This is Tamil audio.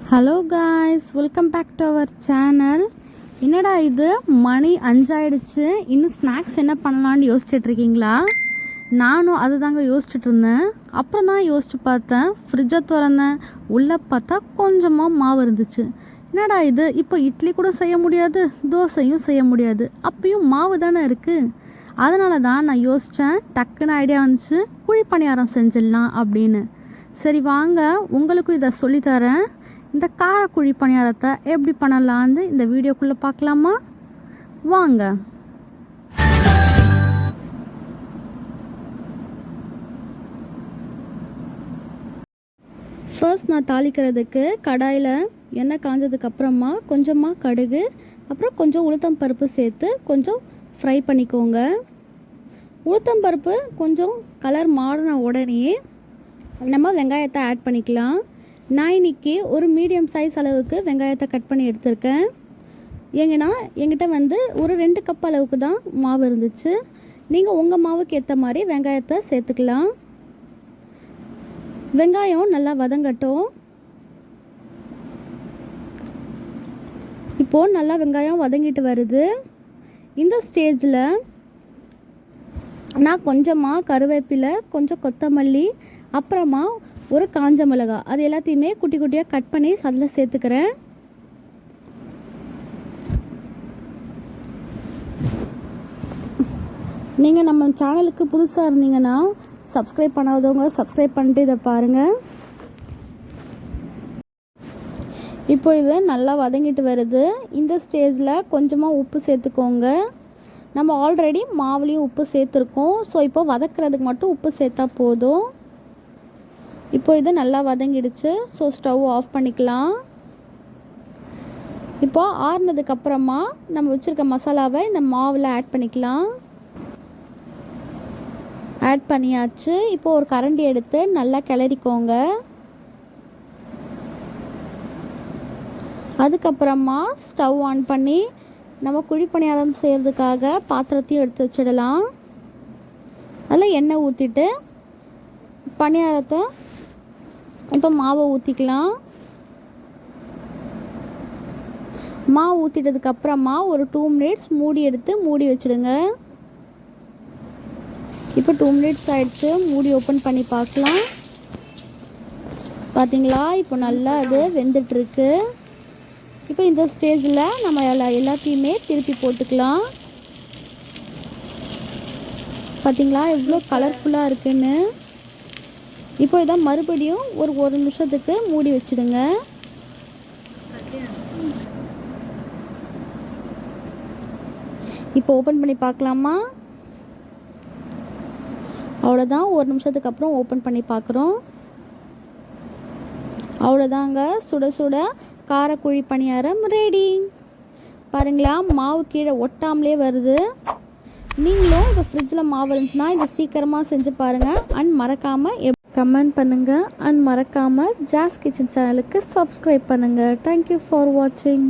Hello guys, welcome back to our channel. என்னடா இது மணி 5 ஆயிடுச்சு, இன்னும் ஸ்நாக்ஸ் என்ன பண்ணலான்னு யோசிச்சுட்டு இருக்கீங்களா? நானும் அது தாங்க யோசிச்சுட்டு இருந்தேன். அப்புறம் தான் யோசிச்சு பார்த்தேன், ஃப்ரிட்ஜை திறந்தேன், உள்ளே பார்த்தா கொஞ்சமாக மாவு இருந்துச்சு. என்னடா இது, இப்போ இட்லி கூட செய்ய முடியாது, தோசையும் செய்ய முடியாது, அப்பயும் மாவு தானே இருக்குது. அதனால தான் நான் யோசித்தேன், டக்குன்னு ஐடியா வந்துச்சு, குழி பணியாரம் செஞ்சிடலாம் அப்படின்னு. சரி வாங்க, உங்களுக்கும் இதை சொல்லித்தரேன். இந்த காரக்குழி பணியாரத்தை எப்படி பண்ணலான்னு இந்த வீடியோக்குள்ளே பார்க்கலாமா? வாங்க. ஃபர்ஸ்ட் நான் தாளிக்கிறதுக்கு கடாயில் எண்ணெய் காஞ்சதுக்கப்புறமா கொஞ்சமாக கடுகு, அப்புறம் கொஞ்சம் உளுத்தம் பருப்பு சேர்த்து கொஞ்சம் ஃப்ரை பண்ணிக்கோங்க. உளுத்தம் பருப்பு கொஞ்சம் கலர் மாறின உடனே நம்ம வெங்காயத்தை ஆட் பண்ணிக்கலாம். நான் இன்றைக்கி ஒரு மீடியம் சைஸ் அளவுக்கு வெங்காயத்தை கட் பண்ணி எடுத்திருக்கேன். ஏங்கன்னா என்கிட்ட ஒரு 2 கப் அளவுக்கு தான் மாவு இருந்துச்சு. நீங்கள் உங்கள் மாவுக்கு ஏற்ற மாதிரி வெங்காயத்தை சேர்த்துக்கலாம். வெங்காயம் நல்லா வதங்கட்டும். இப்போது நல்லா வெங்காயம் வதங்கிட்டு வருது. இந்த ஸ்டேஜில் நான் கொஞ்சமாக கருவேப்பிலை, கொஞ்சம் கொத்தமல்லி, அப்புறமா ஒரு காஞ்ச மிளகாய், அது எல்லாத்தையுமே குட்டி குட்டியாக கட் பண்ணி அதில் சேர்த்துக்கிறேன். நீங்கள் நம்ம சேனலுக்கு புதுசாக இருந்தீங்கன்னா சப்ஸ்கிரைப் பண்ணாதவங்க சப்ஸ்கிரைப் பண்ணிட்டு இதை பாருங்கள். இப்போ இது நல்லா வதங்கிட்டு வருது. இந்த ஸ்டேஜில் கொஞ்சமாக உப்பு சேர்த்துக்கோங்க. நம்ம ஆல்ரெடி மாவுலேயும் உப்பு சேர்த்துருக்கோம். ஸோ இப்போ வதக்கிறதுக்கு மட்டும் உப்பு சேர்த்தா போதும். இப்போ இது நல்லா வதங்கிடுச்சு. ஸோ ஸ்டவ் ஆஃப் பண்ணிக்கலாம். இப்போ ஆறுனதுக்கப்புறமா நம்ம வச்சுருக்க மசாலாவை இந்த மாவில் ஆட் பண்ணிக்கலாம். ஆட் பண்ணியாச்சு. இப்போ ஒரு கரண்டி எடுத்து நல்லா கிளறிக்கோங்க. அதுக்கப்புறமா ஸ்டவ் ஆன் பண்ணி நம்ம குழி பணியாரம் செய்கிறதுக்காக பாத்திரத்தையும் எடுத்து வச்சிடலாம். அதில் எண்ணெய் ஊற்றிட்டு பணியாரத்தை இப்போ மாவை ஊற்றிக்கலாம். மாவு ஊற்றிட்டதுக்கப்புறமா ஒரு 2 மினிட்ஸ் மூடி வச்சுடுங்க. இப்போ 2 மினிட்ஸ் ஆயிடுச்சு. மூடி ஓப்பன் பண்ணி பார்க்கலாம். பார்த்தீங்களா, இப்போ நல்லா அது வெந்துட்டுருக்கு. இப்போ இந்த ஸ்டேஜில் நம்ம எல்லாத்தையுமே திருப்பி போட்டுக்கலாம். பார்த்தீங்களா எவ்வளோ கலர்ஃபுல்லாக இருக்குன்னு. இப்போ இதை மறுபடியும் ஒரு நிமிஷத்துக்கு மூடி வச்சுடுங்க. இப்போ ஓப்பன் பண்ணி பார்க்கலாமா? அவ்வளோதான், ஒரு நிமிஷத்துக்கு அப்புறம் ஓப்பன் பண்ணி பார்க்குறோம். அவ்வளோதாங்க, சுட சுட காரக்குழி பணியாரம் ரெடி. பாருங்களா, மாவு கீழே ஒட்டாமலே வருது. நீங்களும் இப்போ ஃப்ரிட்ஜில் மாவு இருந்துச்சுன்னா இதை சீக்கிரமாக செஞ்சு பாருங்கள். அண்ட் மறக்காமல் கமெண்ட் பண்ணுங்கள். அண்ட் மறக்காமல் ஜாஸ் கிச்சன் சேனலுக்கு சப்ஸ்கிரைப் பண்ணுங்கள். தேங்க்யூ ஃபார் வாட்சிங்.